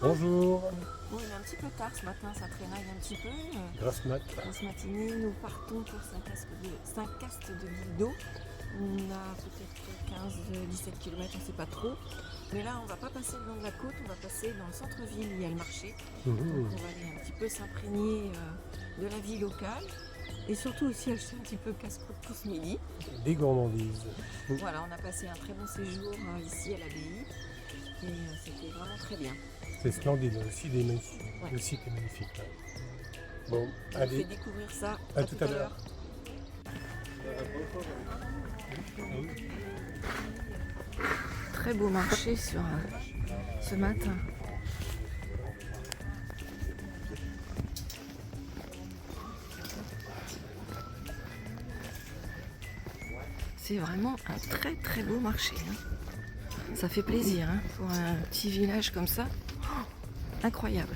Bonjour, Bon, il est un petit peu tard ce matin, ça traînaille un petit peu. grasse mat. Ce matinée, nous partons pour Saint-Cast de Guildo. On a peut-être 15-17 km, on ne sait pas trop. Mais là, on ne va pas passer le long de la côte, on va passer dans le centre-ville, il y a le marché. Donc on va aller un petit peu s'imprégner de la vie locale. Et surtout aussi acheter un petit peu casse-croûte pour ce midi. Des gourmandises. Voilà, on a passé un très bon séjour ici à l'abbaye. Et c'était vraiment très bien. C'est splendide, le site est magnifique. Ouais. Le site est magnifique. Là. Bon, On allez, fait découvrir ça à tout à l'heure. Très beau marché sur ce matin. C'est vraiment un très très beau marché. Ça fait plaisir pour un petit village comme ça. Oh, incroyable.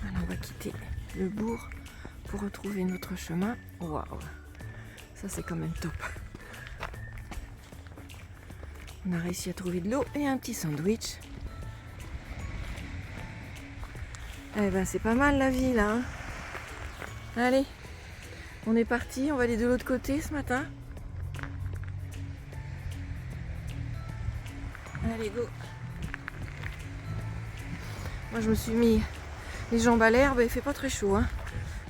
Alors on va quitter le bourg pour retrouver notre chemin. Waouh, ça c'est quand même top. On a réussi à trouver de l'eau et un petit sandwich. Eh ben c'est pas mal la vie là. Allez, on est parti, on va aller de l'autre côté ce matin. Allez go. Moi je me suis mis les jambes à l'herbe et il fait pas très chaud.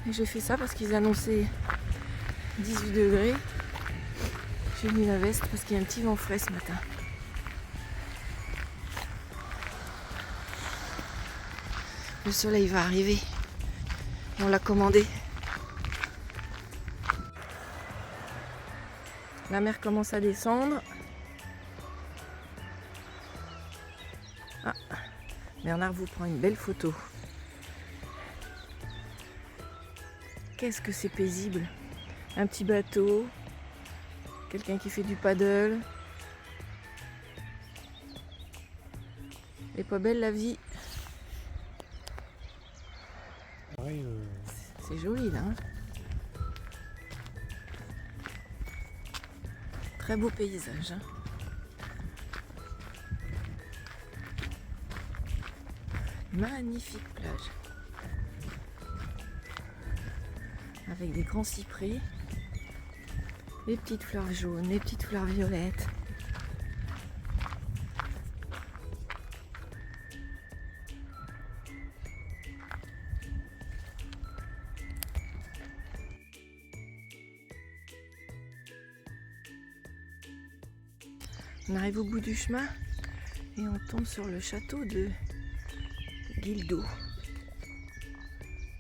Et j'ai fait ça parce qu'ils annonçaient 18 degrés. J'ai mis la veste parce qu'il y a un petit vent frais ce matin. Le soleil va arriver. On l'a commandé. La mer commence à descendre. Ah, Bernard vous prend une belle photo. Qu'est-ce que c'est paisible. Un petit bateau. Quelqu'un qui fait du paddle. Elle est pas belle la vie. Pareil, C'est joli là. Très beau paysage. Magnifique plage. Avec des grands cyprès. Les petites fleurs jaunes, les petites fleurs violettes. On arrive au bout du chemin et on tombe sur le château de Guildo,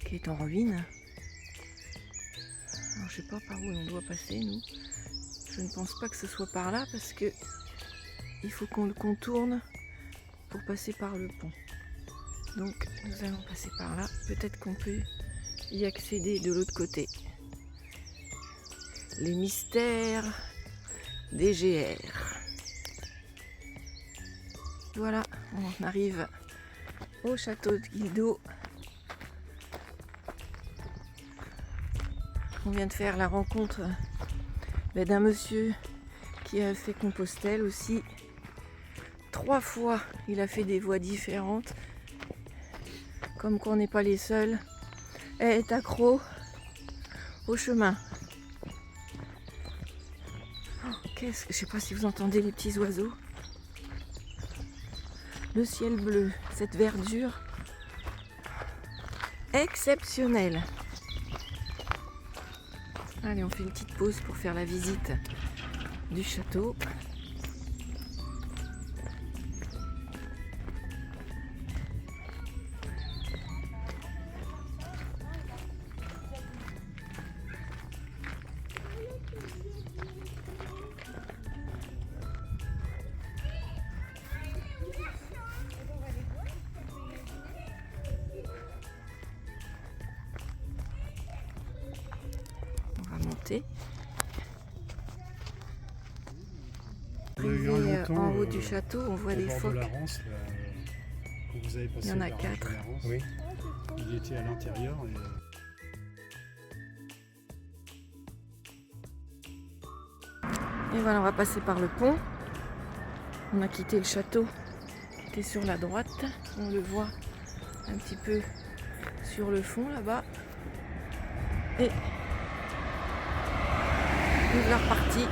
qui est en ruine. Alors, je sais pas par où on doit passer, nous. Je ne pense pas que ce soit par là parce que il faut qu'on le contourne pour passer par le pont. Donc nous allons passer par là. Peut-être qu'on peut y accéder de l'autre côté. Les mystères des GR. Voilà, on arrive au château de Guildo. On vient de faire la rencontre d'un monsieur qui a fait Compostelle aussi. 3 fois, il a fait des voies différentes. Comme qu'on n'est pas les seuls. Elle est accro au chemin. Oh, je sais pas si vous entendez les petits oiseaux. Le ciel bleu, cette verdure exceptionnelle. Allez, on fait une petite pause pour faire la visite du château. On va monter. Arrivé en haut du château, on voit des phoques. Il y en a 4. Oui. Il était à l'intérieur. Et voilà, on va passer par le pont. On a quitté le château était sur la droite, on le voit un petit peu sur le fond là-bas. Et nous voilà repartis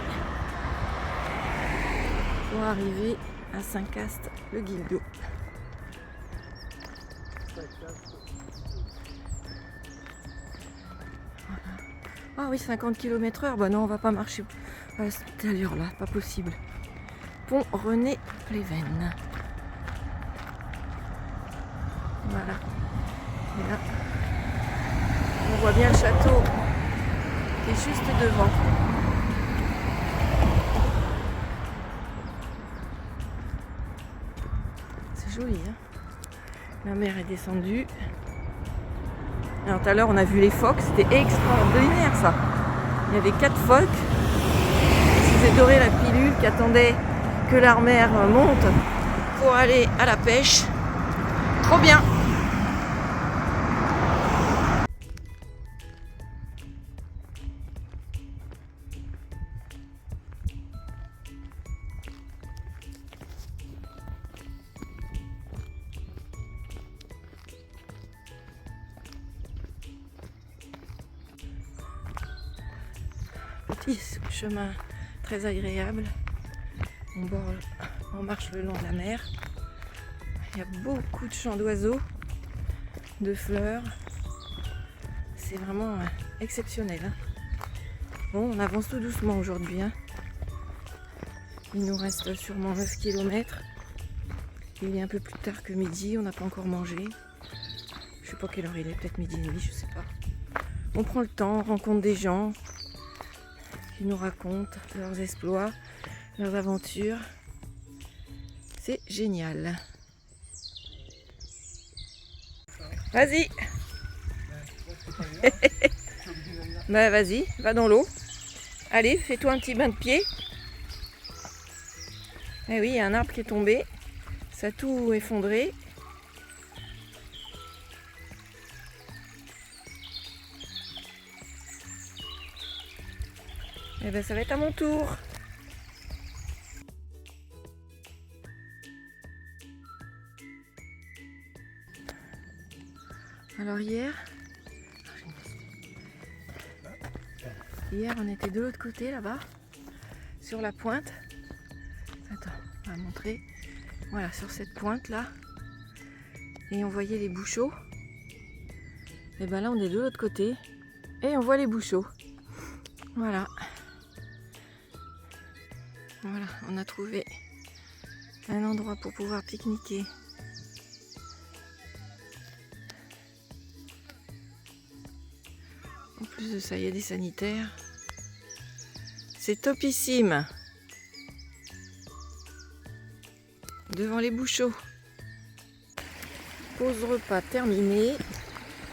pour arriver à Saint-Cast-le-Guildo. Voilà. Ah oui, 50 km/h, bah non, on va pas marcher à cette allure-là, pas possible. Pont René Pleven. Voilà. Et là, on voit bien le château qui est juste devant. C'est joli, hein. La mer est descendue. Alors tout à l'heure on a vu les phoques, c'était extraordinaire ça. Il y avait 4 phoques. Ils faisaient dorer la pilule qui attendait que la mer monte pour aller à la pêche. Trop bien! Petit chemin très agréable. On marche le long de la mer. Il y a beaucoup de chants d'oiseaux, de fleurs. C'est vraiment exceptionnel. Hein. Bon, on avance tout doucement aujourd'hui. Hein. Il nous reste sûrement 9 km. Il est un peu plus tard que midi, on n'a pas encore mangé. Je sais pas quelle heure il est, peut-être midi et demi, je sais pas. On prend le temps, on rencontre des gens qui nous racontent leurs exploits, leurs aventures. C'est génial. Vas-y. Bah vas-y, va dans l'eau. Allez, fais-toi un petit bain de pied. Eh oui, il y a un arbre qui est tombé. Ça a tout effondré. Eh ben ça va être à mon tour. Alors hier on était de l'autre côté là-bas, sur la pointe. Attends, on va montrer. Voilà, sur cette pointe là. Et on voyait les bouchots. Et ben là on est de l'autre côté. Et on voit les bouchots. Voilà. Voilà, on a trouvé un endroit pour pouvoir pique-niquer. En plus de ça, il y a des sanitaires. C'est topissime. Devant les bouchots. Pause repas terminée.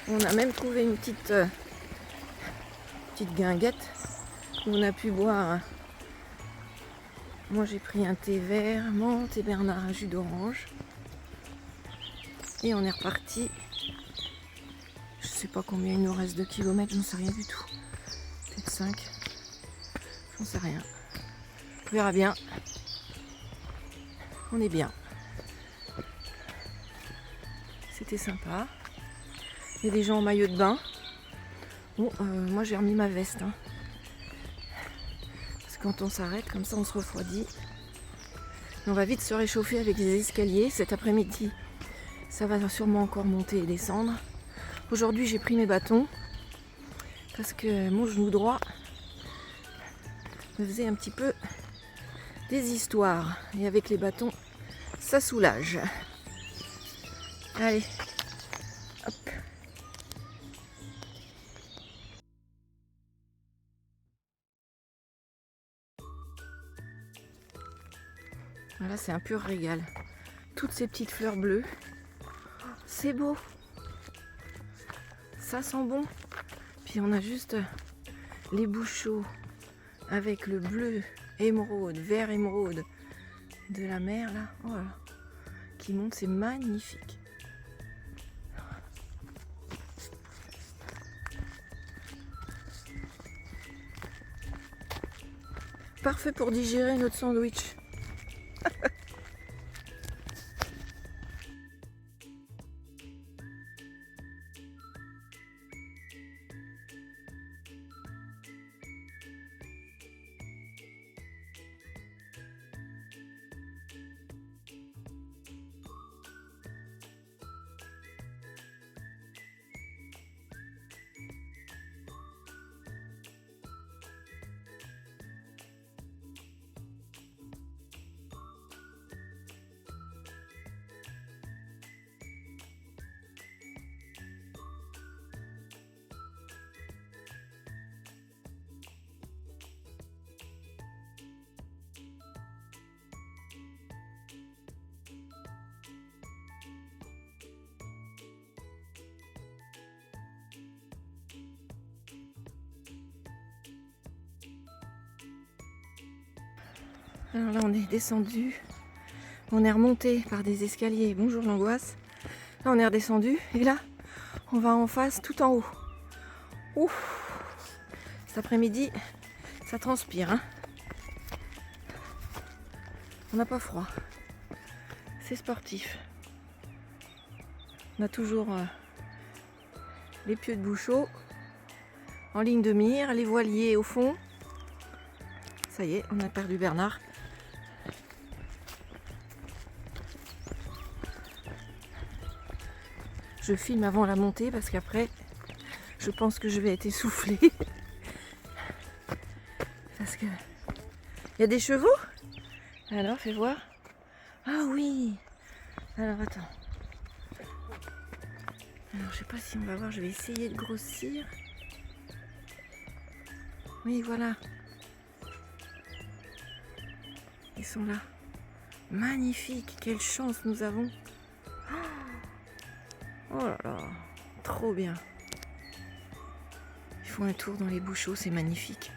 On a même trouvé une petite guinguette où on a pu boire. Moi j'ai pris un thé vert, menthe et Bernard un jus d'orange. Et on est reparti. Je sais pas combien il nous reste de kilomètres, j'en sais rien du tout. Peut-être 5. J'en sais rien. On verra bien. On est bien. C'était sympa. Il y a des gens en maillot de bain. Bon, moi j'ai remis ma veste. Hein. Parce que quand on s'arrête, comme ça on se refroidit. On va vite se réchauffer avec les escaliers. Cet après-midi, ça va sûrement encore monter et descendre. Aujourd'hui j'ai pris mes bâtons parce que mon genou droit me faisait un petit peu des histoires. Et avec les bâtons, ça soulage. Allez, hop. Voilà, c'est un pur régal. Toutes ces petites fleurs bleues. C'est beau. Ça sent bon. Puis on a juste les bouchots avec le bleu émeraude, vert émeraude de la mer là. Oh là, qui monte, c'est magnifique. Parfait pour digérer notre sandwich. Alors là, on est descendu. On est remonté par des escaliers. Bonjour l'angoisse. Là, on est redescendu. Et là, on va en face, tout en haut. Ouf. Cet après-midi, ça transpire. Hein. On n'a pas froid. C'est sportif. On a toujours les pieux de bouchot en ligne de mire, les voiliers au fond. Ça y est, on a perdu Bernard. Je filme avant la montée parce qu'après, je pense que je vais être essoufflée. Parce que... Il y a des chevaux? Alors, fais voir. Ah oui. Alors, attends. Alors, je sais pas si on va voir. Je vais essayer de grossir. Oui, voilà. Ils sont là. Magnifique. Quelle chance nous avons. Oh là là. Trop bien. Ils font un tour dans les bouchots. C'est magnifique.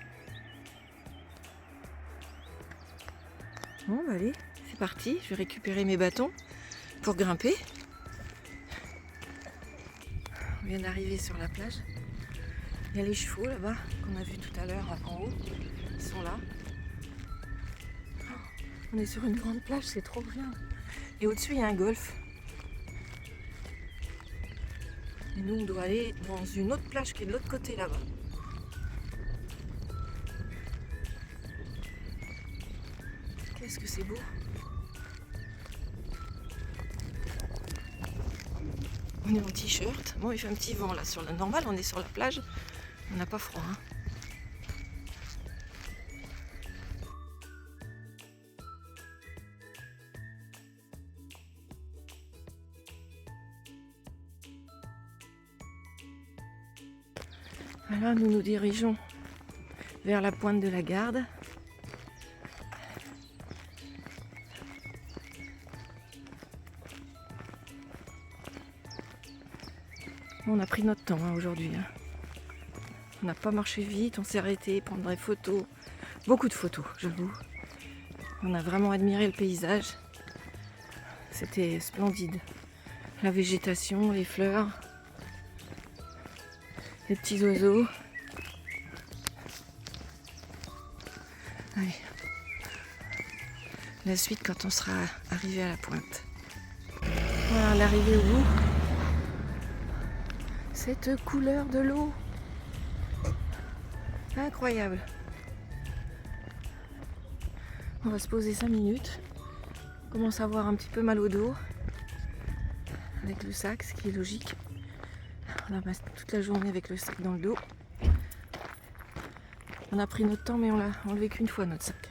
Bon, bah allez. C'est parti. Je vais récupérer mes bâtons pour grimper. On vient d'arriver sur la plage. Il y a les chevaux là-bas qu'on a vus tout à l'heure en haut. Ils sont là. On est sur une grande plage, c'est trop bien. Et au-dessus, il y a un golf. Et nous, on doit aller dans une autre plage qui est de l'autre côté là-bas. Qu'est-ce que c'est beau. On est en t-shirt. Bon, il fait un petit vent là. Sur la normale, on est sur la plage. On n'a pas froid. Hein. Voilà, nous nous dirigeons vers la pointe de la Garde. On a pris notre temps hein, aujourd'hui. Hein. On n'a pas marché vite, on s'est arrêté, prendre des photos. Beaucoup de photos, j'avoue. On a vraiment admiré le paysage. C'était splendide. La végétation, les fleurs, les petits oiseaux. Allez. La suite quand on sera arrivé à la pointe. Voilà l'arrivée au bout. Cette couleur de l'eau. Incroyable. On va se poser 5 minutes. On commence à avoir un petit peu mal au dos. Avec le sac, ce qui est logique. On a passé toute la journée avec le sac dans le dos. On a pris notre temps mais on l'a enlevé qu'une fois notre sac.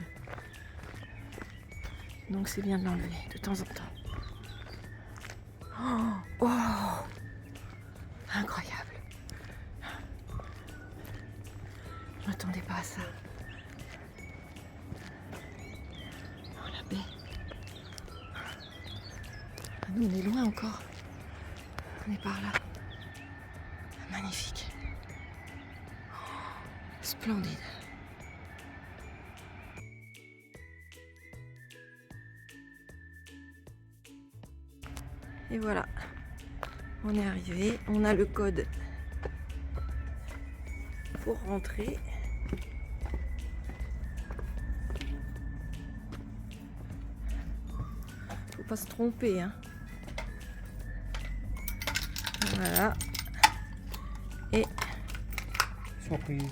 Donc c'est bien de l'enlever de temps en temps. Oh, oh, incroyable. Je m'attendais pas à ça. Oh la baie. Ah, nous on est loin encore. On est par là. Magnifique. Oh, splendide. Et voilà. On est arrivé. On a le code pour rentrer. Faut pas se tromper, hein. Voilà. Et Surprise.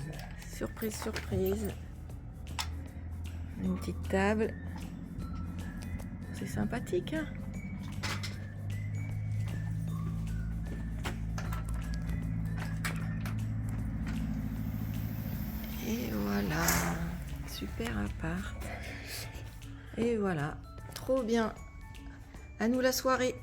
surprise, surprise. Une petite table. C'est sympathique, hein. Et voilà. Super appart. Et voilà. Trop bien. À nous la soirée.